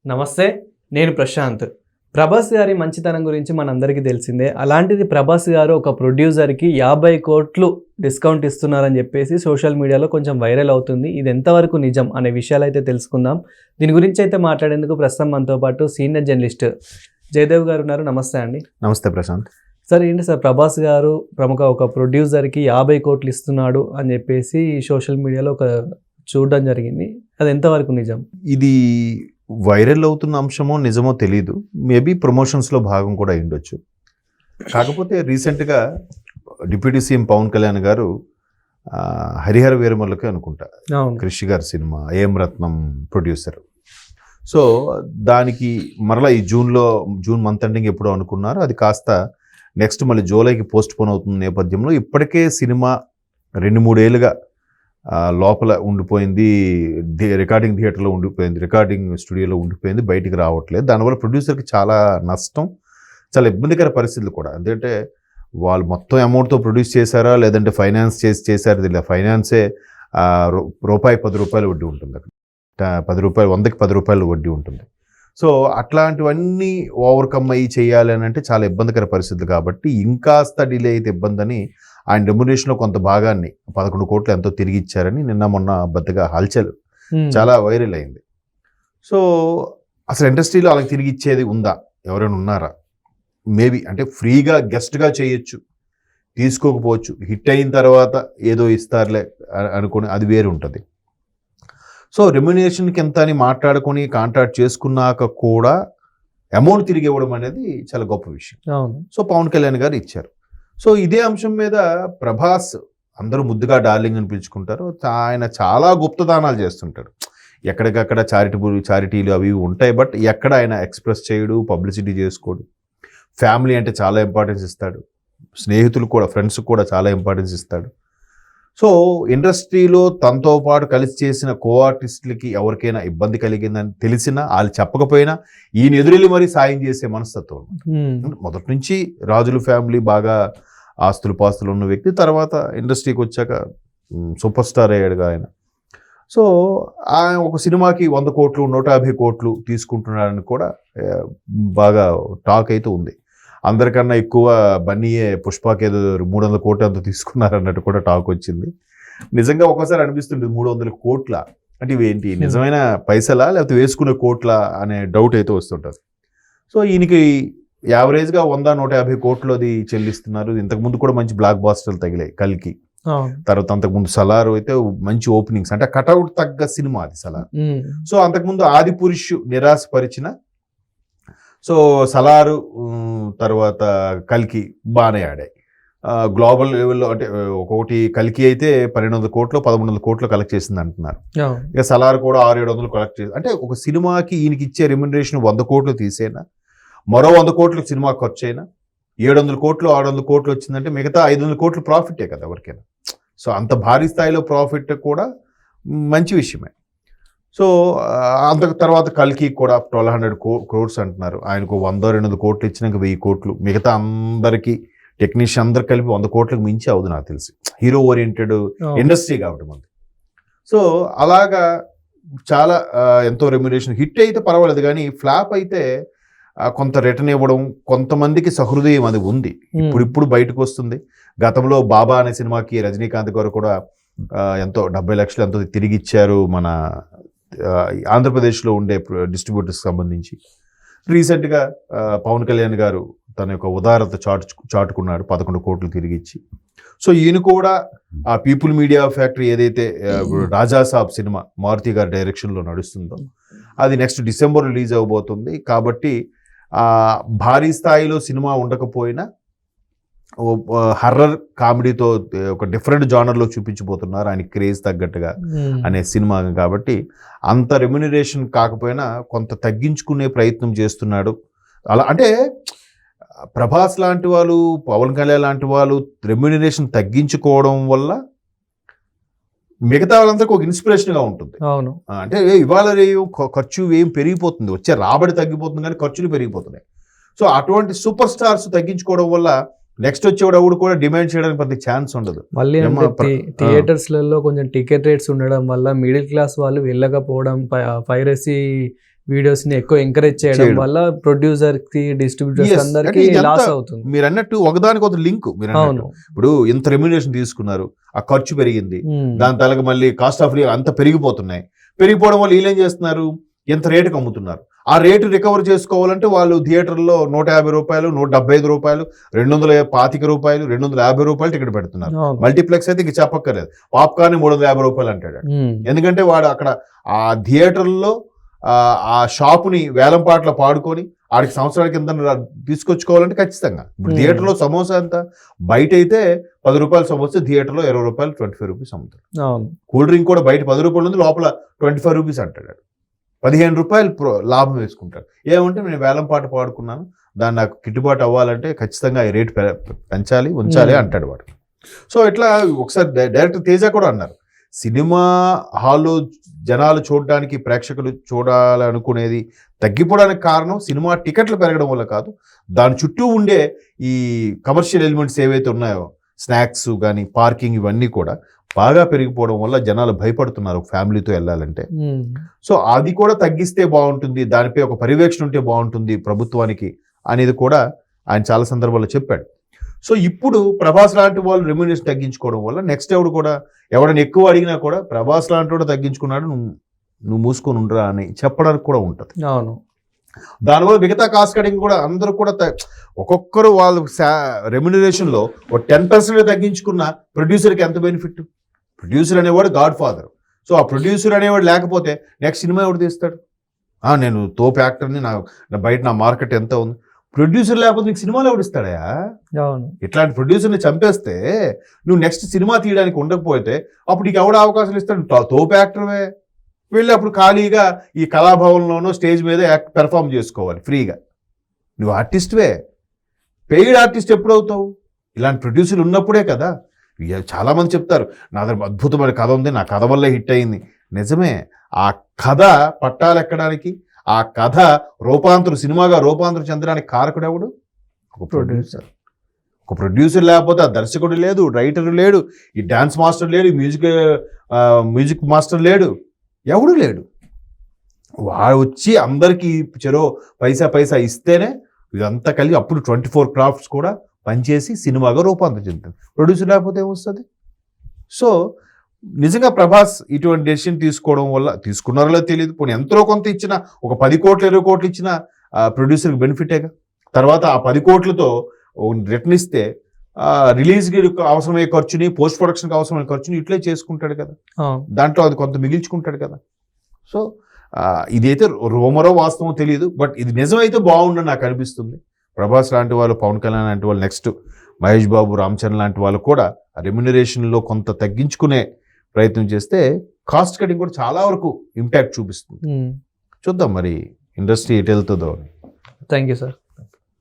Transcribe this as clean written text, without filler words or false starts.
నమస్తే, నేను ప్రశాంత్. ప్రభాస్ గారి మంచితనం గురించి మనందరికీ తెలిసిందే. అలాంటిది ప్రభాస్ గారు ఒక ప్రొడ్యూసర్కి 50 కోట్లు డిస్కౌంట్ ఇస్తున్నారని చెప్పేసి సోషల్ మీడియాలో కొంచెం వైరల్ అవుతుంది. ఇది ఎంతవరకు నిజం అనే విషయాలు అయితే తెలుసుకుందాం. దీని గురించి అయితే మాట్లాడేందుకు ప్రస్తుతం మనతో పాటు సీనియర్ జర్నలిస్ట్ జయదేవ్ గారు ఉన్నారు. నమస్తే అండి. నమస్తే ప్రశాంత్. సార్, ఏంటి సార్, ప్రభాస్ గారు ప్రముఖ ఒక ప్రొడ్యూసర్కి 50 కోట్లు ఇస్తున్నాడు అని చెప్పేసి సోషల్ మీడియాలో ఒక చూడడం జరిగింది. అది ఎంతవరకు నిజం? ఇది వైరల్ అవుతున్న అంశమో నిజమో తెలీదు. మేబీ ప్రమోషన్స్లో భాగం కూడా అయ్యుండొచ్చు. కాకపోతే రీసెంట్గా డిప్యూటీ సీఎం పవన్ కళ్యాణ్ గారు హరిహర వీరమల్లకి అనుకుంటా క్రిష్ గారి సినిమా ఏం రత్నం ప్రొడ్యూసర్. సో దానికి మరలా ఈ జూన్ మంత్ ఎండింగ్ ఎప్పుడో అనుకున్నారు. అది కాస్త నెక్స్ట్ మళ్ళీ జూలైకి పోస్ట్ పోన్ అవుతున్న నేపథ్యంలో ఇప్పటికే సినిమా 2-3 ఏళ్ళుగా లోపల ఉండిపోయింది, రికార్డింగ్ థియేటర్లో ఉండిపోయింది, రికార్డింగ్ స్టూడియోలో ఉండిపోయింది, బయటికి రావట్లేదు. దానివల్ల ప్రొడ్యూసర్కి చాలా నష్టం, చాలా ఇబ్బందికర పరిస్థితులు కూడా. ఎందుకంటే వాళ్ళు మొత్తం అమౌంట్తో ప్రొడ్యూస్ చేశారా లేదంటే ఫైనాన్స్ చేశారు తెలియదు. ఫైనాన్సే రూపాయి 10 రూపాయలు వడ్డీ ఉంటుంది, అక్కడ 10 రూపాయలు 100కి 10 రూపాయలు వడ్డీ ఉంటుంది. సో అట్లాంటివన్నీ ఓవర్కమ్ అయ్యి చేయాలి అని అంటే చాలా ఇబ్బందికర పరిస్థితులు. కాబట్టి ఇంకాస్త డిలే అయితే ఇబ్బంది అని ఆయన రెమ్యునరేషన్లో కొంత భాగాన్ని 11 కోట్లు ఎంతో తిరిగి ఇచ్చారని నిన్న మొన్న పెద్దగా హల్చల్ చాలా వైరల్ అయింది. సో అసలు ఇండస్ట్రీలో వాళ్ళకి తిరిగి ఇచ్చేది ఉందా, ఎవరైనా ఉన్నారా? మేబీ అంటే ఫ్రీగా గెస్ట్గా చేయొచ్చు, తీసుకోకపోవచ్చు. హిట్ అయిన తర్వాత ఏదో ఇస్తారులే అనుకుని అది వేరు ఉంటుంది. సో రెమ్యునరేషన్కి ఎంత అని మాట్లాడుకొని కాంట్రాక్ట్ చేసుకున్నాక కూడా అమౌంట్ తిరిగి ఇవ్వడం అనేది చాలా గొప్ప విషయం. సో పవన్ కళ్యాణ్ గారు ఇచ్చారు. సో ఇదే అంశం మీద ప్రభాస్ అందరూ ముద్దుగా డార్లింగ్ అని పిలుచుకుంటారు. ఆయన చాలా గుప్తదానాలు చేస్తుంటాడు. ఎక్కడికక్కడ చారిటీలు అవి ఉంటాయి, బట్ ఎక్కడ ఆయన ఎక్స్ప్రెస్ చేయడు, పబ్లిసిటీ చేసుకోడు. ఫ్యామిలీ అంటే చాలా ఇంపార్టెన్స్ ఇస్తాడు, స్నేహితులు కూడా, ఫ్రెండ్స్ కూడా చాలా ఇంపార్టెన్స్ ఇస్తాడు. సో ఇండస్ట్రీలో తనతో పాటు కలిసి చేసిన కో ఆర్టిస్టులకి ఎవరికైనా ఇబ్బంది కలిగిందని తెలిసినా వాళ్ళు చెప్పకపోయినా ఈయన ఎదురెళ్ళి మరీ సాయం చేసే మనస్తత్వం. మొదటి నుంచి రాజుల ఫ్యామిలీ, బాగా ఆస్తులు పాస్తులు ఉన్న వ్యక్తి. తర్వాత ఇండస్ట్రీకి వచ్చాక సూపర్ స్టార్ అయ్యాడుగా ఆయన. సో ఆయన ఒక సినిమాకి 100 కోట్లు 150 కోట్లు తీసుకుంటున్నాడని కూడా బాగా టాక్ అయితే ఉంది. అందరికన్నా ఎక్కువ బన్నీయే పుష్పకి ఏదో 300 కోట్లు అంత తీసుకున్నారన్నట్టు కూడా టాక్ వచ్చింది. నిజంగా ఒకసారి అనిపిస్తుంది 300 కోట్ల అంటే ఇవేంటి నిజమైన పైసలా లేకపోతే వేసుకునే కోట్ల అనే డౌట్ అయితే వస్తుంటుంది. సో ఈయనకి యావరేజ్గా 100-150 కోట్లు అది చెల్లిస్తున్నారు. ఇంతకుముందు కూడా మంచి బ్లాక్ బాస్టర్లు తగిలాయి కల్కి. తర్వాత అంతకుముందు సలార్ అయితే మంచి ఓపెనింగ్స్, అంటే కటౌట్ తగ్గ సినిమా అది సలార్. సో అంతకుముందు ఆదిపురుష్ నిరాశపరిచిన, సో సలారు తర్వాత కల్కి బాగానే ఆడాయి. గ్లోబల్ లెవెల్లో అంటే ఒక్కొక్కటి కల్కి అయితే 1200 కోట్లు 1300 కోట్లు కలెక్ట్ చేసింది అంటున్నారు. ఇక సలార్ కూడా 600-700 కలెక్ట్ చేసింది. అంటే ఒక సినిమాకి ఈయనకి ఇచ్చే రెమ్యునరేషన్ 100 కోట్లు తీసేనా, మరో 100 కోట్లు సినిమా ఖర్చు అయినా 700 కోట్లు 600 కోట్లు వచ్చిందంటే మిగతా 500 కోట్లు ప్రాఫిటే కదా ఎవరికైనా. సో అంత భారీ స్థాయిలో ప్రాఫిట్ కూడా మంచి విషయమే. సో అంత తర్వాత కల్కి కూడా 1200 crores అంటున్నారు. ఆయనకు 100-200 కోట్లు ఇచ్చినాక 1000 కోట్లు, మిగతా అందరికీ టెక్నీషియన్ అందరు కలిపి 100 కోట్లకు మించి అవుతుంది నాకు తెలిసి. హీరో ఓరియంటెడ్ ఇండస్ట్రీ కాబట్టి మనది. సో అలాగా చాలా ఎంతో రెమ్యునరేషన్. హిట్ అయితే పర్వాలేదు, కానీ ఫ్లాప్ అయితే కొంత రిటర్న్ ఇవ్వడం, కొంతమందికి సహృదయం అది ఉంది, ఇప్పుడు బయటకు వస్తుంది. గతంలో బాబా అనే సినిమాకి రజనీకాంత్ గారు కూడా ఎంతో 70 లక్షలు ఎంతో తిరిగి ఇచ్చారు మన ఆంధ్రప్రదేశ్లో ఉండే డిస్ట్రిబ్యూటర్స్ సంబంధించి. రీసెంట్గా పవన్ కళ్యాణ్ గారు తన యొక్క ఉదారత చాటుకున్నాడు, 11 కోట్లు తిరిగి ఇచ్చి. సో ఈయన కూడా ఆ పీపుల్ మీడియా ఫ్యాక్టరీ ఏదైతే రాజాసాబ్ సినిమా మారుతి గారి డైరెక్షన్లో నడుస్తుందో అది నెక్స్ట్ డిసెంబర్ రిలీజ్ అవ్వబోతుంది. కాబట్టి భారీ స్థాయిలో సినిమా ఉండకపోయినా హర్రర్ కామెడీతో ఒక డిఫరెంట్ జానర్లో చూపించబోతున్నారు ఆయన క్రేజ్ తగ్గట్టుగా అనే సినిమా. కాబట్టి అంత రెమ్యునరేషన్ కాకపోయినా కొంత తగ్గించుకునే ప్రయత్నం చేస్తున్నాడు. అలా అంటే ప్రభాస్ లాంటి వాళ్ళు, పవన్ కళ్యాణ్ లాంటి వాళ్ళు రెమ్యునరేషన్ తగ్గించుకోవడం వల్ల మిగతా వాళ్ళందరికీ ఒక ఇన్స్పిరేషన్గా ఉంటుంది. అవును, అంటే ఇవాళ ఖర్చు ఏం పెరిగిపోతుంది, వచ్చే రాబడి తగ్గిపోతుంది కానీ ఖర్చులు పెరిగిపోతున్నాయి. సో అటువంటి సూపర్ స్టార్స్ తగ్గించుకోవడం వల్ల నెక్స్ట్ వచ్చేవాడు కూడా డిమాండ్ చేయడానికి పెద్ద ఛాన్స్ ఉండదు. మళ్ళీ థియేటర్స్లలో కొంచెం టికెట్ రేట్స్ ఉండడం వల్ల మిడిల్ క్లాస్ వాళ్ళు వెళ్ళకపోవడం, పైరసీ వీడియోస్ ని ఎక్కువ ఎంకరేజ్ చేయడం చేయడం. వల్ల ప్రొడ్యూసర్ కి డిస్ట్రిబ్యూటర్స్ Yes, అందరికి అంటే ఇదంతా లాస్ అవుతుంది. మీరు అన్నట్టు ఒకదానికి ఒక లింక్. మీరు అన్నట్టు అవును. ఇప్పుడు ఇంత రెమ్యునేషన్ తీసుకున్నారు, ఆ ఖర్చు పెరిగింది, ఉమ్. దాని తలకి మళ్ళీ కాస్ట్ ఆఫ్ లివింగ్ అంత పెరిగిపోతున్నాయి. పెరిగిపోవడం వల్ల వీళ్ళు ఏం చేస్తున్నారు, ఎంత రేటుకి అమ్ముతున్నారు. ఆ రేటు రికవర్ చేసుకోవాలంటే వాళ్ళు థియేటర్లో 150 రూపాయలు, 175 రూపాయలు, 225 రూపాయలు, 250 రూపాయలు టికెట్ పెడుతున్నారు. అవును. మల్టీప్లెక్స్ అయితే ఇంక చెప్పక్కర్లేదు, పాప్కార్న్ 350 రూపాయలు అంటాడు. ఉమ్. ఎందుకంటే వాడు అక్కడ ఆ థియేటర్లో ఆ షాపుని వేలంపాట్లో పాడుకొని ఆడికి సంవత్సరాల కింద తీసుకొచ్చుకోవాలంటే ఖచ్చితంగా. ఇప్పుడు థియేటర్లో సమోసా ఎంత, బయట అయితే 10 రూపాయలు సమోసా, థియేటర్లో 20 రూపాయలు, 25 రూపీస్ అమ్ముతారు. అవును. కూల్ డ్రింక్ కూడా బయట 10 రూపాయలు ఉంది, లోపల 25 రూపీస్ అంటాడు. 15 రూపాయలు లాభం వేసుకుంటాడు. ఏమంటే నేను వేలంపాట పాడుకున్నాను, దాన్ని నాకు గిట్టుబాటు అవ్వాలంటే ఖచ్చితంగా ఈ రేటు పెంచాలి, ఉంచాలి అంటాడు వాడు. సో ఇట్లా ఒకసారి డైరెక్టర్ తేజ కూడా అన్నారు, సినిమా హాల్లో జనాలు చూడడానికి, ప్రేక్షకులు చూడాలనుకునేది తగ్గిపోవడానికి కారణం సినిమా టికెట్లు పెరగడం వల్ల కాదు, దాని చుట్టూ ఉండే ఈ కమర్షియల్ ఎలిమెంట్స్ ఏవైతే ఉన్నాయో, స్నాక్స్ కానీ పార్కింగ్ ఇవన్నీ కూడా బాగా పెరిగిపోవడం వల్ల జనాలు భయపడుతున్నారు ఫ్యామిలీతో వెళ్ళాలంటే. సో అది కూడా తగ్గిస్తే బాగుంటుంది, దానిపై ఒక పర్యవేక్షణ ఉంటే బాగుంటుంది ప్రభుత్వానికి అనేది కూడా ఆయన చాలా సందర్భాల్లో చెప్పాడు. సో ఇప్పుడు ప్రభాస్ లాంటి వాళ్ళు రెమ్యునరేషన్ తగ్గించుకోవడం వల్ల నెక్స్ట్ ఎవడని ఎక్కువ అడిగినా కూడా ప్రభాస్ లాంటి వాడు తగ్గించుకున్నాడు, నువ్వు మూసుకొని ఉండరా అని చెప్పడానికి కూడా ఉంటుంది. అవును. దానివల్ల మిగతా కాస్ట్ కటింగ్ కూడా అందరూ కూడా ఒక్కొక్కరు వాళ్ళు రెమ్యునరేషన్లో ఒక 10% తగ్గించుకున్న ప్రొడ్యూసర్కి ఎంత బెనిఫిట్. ప్రొడ్యూసర్ అనేవాడు గాడ్ ఫాదర్. సో ఆ ప్రొడ్యూసర్ అనేవాడు లేకపోతే నెక్స్ట్ సినిమా ఎవడు తీస్తాడు. నేను తోపు యాక్టర్ని, బయట నా మార్కెట్ ఎంత ఉంది. ప్రొడ్యూసర్ లేకపోతే నీకు సినిమాలు ఎవడిస్తాడా. అవును. ఇట్లాంటి ప్రొడ్యూసర్ని చంపేస్తే నువ్వు నెక్స్ట్ సినిమా తీయడానికి ఉండకపోతే అప్పుడు నీకు ఎవడ అవకాశాలు ఇస్తాడు. తోపు యాక్టర్వే వెళ్ళి అప్పుడు ఖాళీగా ఈ కళాభవన్లోనో స్టేజ్ మీద పెర్ఫామ్ చేసుకోవాలి ఫ్రీగా. నువ్వు ఆర్టిస్ట్వే, పెయిడ్ ఆర్టిస్ట్ ఎప్పుడవుతావు? ఇలాంటి ప్రొడ్యూసర్లు ఉన్నప్పుడే కదా. చాలామంది చెప్తారు నా దగ్గర అద్భుతమైన కథ ఉంది, నా కథ వల్లే హిట్ అయింది. నిజమే, ఆ కథ పట్టాలెక్కడానికి, ఆ కథ సినిమాగా రూపాంతరం చెందడానికి కారకుడు ఎవడు? ఒక ప్రొడ్యూసర్. ఒక ప్రొడ్యూసర్ లేకపోతే ఆ దర్శకుడు లేడు, రైటర్ లేడు, ఈ డాన్స్ మాస్టర్ లేడు, మ్యూజిక్ మాస్టర్ లేడు, ఎవడు లేడు. వాడు వచ్చి అందరికీ చెరో పైసా ఇస్తేనే ఇదంతా కలిగి అప్పుడు 24 క్రాఫ్ట్స్ కూడా పనిచేసి సినిమాగా రూపాంతరం చెందుతుంది. ప్రొడ్యూసర్ లేకపోతే ఏమొస్తుంది? సో నిజంగా ప్రభాస్ ఇటువంటి డెసిషన్ తీసుకోవడం వల్ల, తీసుకున్నారో తెలియదు, పోనీ ఎంతో కొంత ఇచ్చిన, ఒక 10 కోట్లు 20 కోట్లు ఇచ్చిన ప్రొడ్యూసర్కి బెనిఫిటేగా. తర్వాత ఆ 10 కోట్లతో రిటర్న్ ఇస్తే రిలీజ్కి అవసరమయ్యే ఖర్చుని, పోస్ట్ ప్రొడక్షన్కి అవసరమైన ఖర్చుని ఇట్లే చేసుకుంటాడు కదా, దాంట్లో అది కొంత మిగిల్చుకుంటాడు కదా. సో ఇదైతే రోమరో వాస్తవం తెలియదు, బట్ ఇది నిజమైతే బాగుండని నాకు అనిపిస్తుంది. ప్రభాస్ లాంటి వాళ్ళు, పవన్ కళ్యాణ్ లాంటి వాళ్ళు, నెక్స్ట్ మహేష్ బాబు, రామ్ చరణ్ లాంటి వాళ్ళు కూడా రెమ్యునరేషన్లో కొంత తగ్గించుకునే ప్రయత్నం చేస్తే కాస్ట్ కటింగ్ కూడా చాలా వరకు ఇంపాక్ట్ చూపిస్తుంది. చూద్దాం మరి ఇండస్ట్రీ ఎటు వెళ్తుందో. Thank you sir.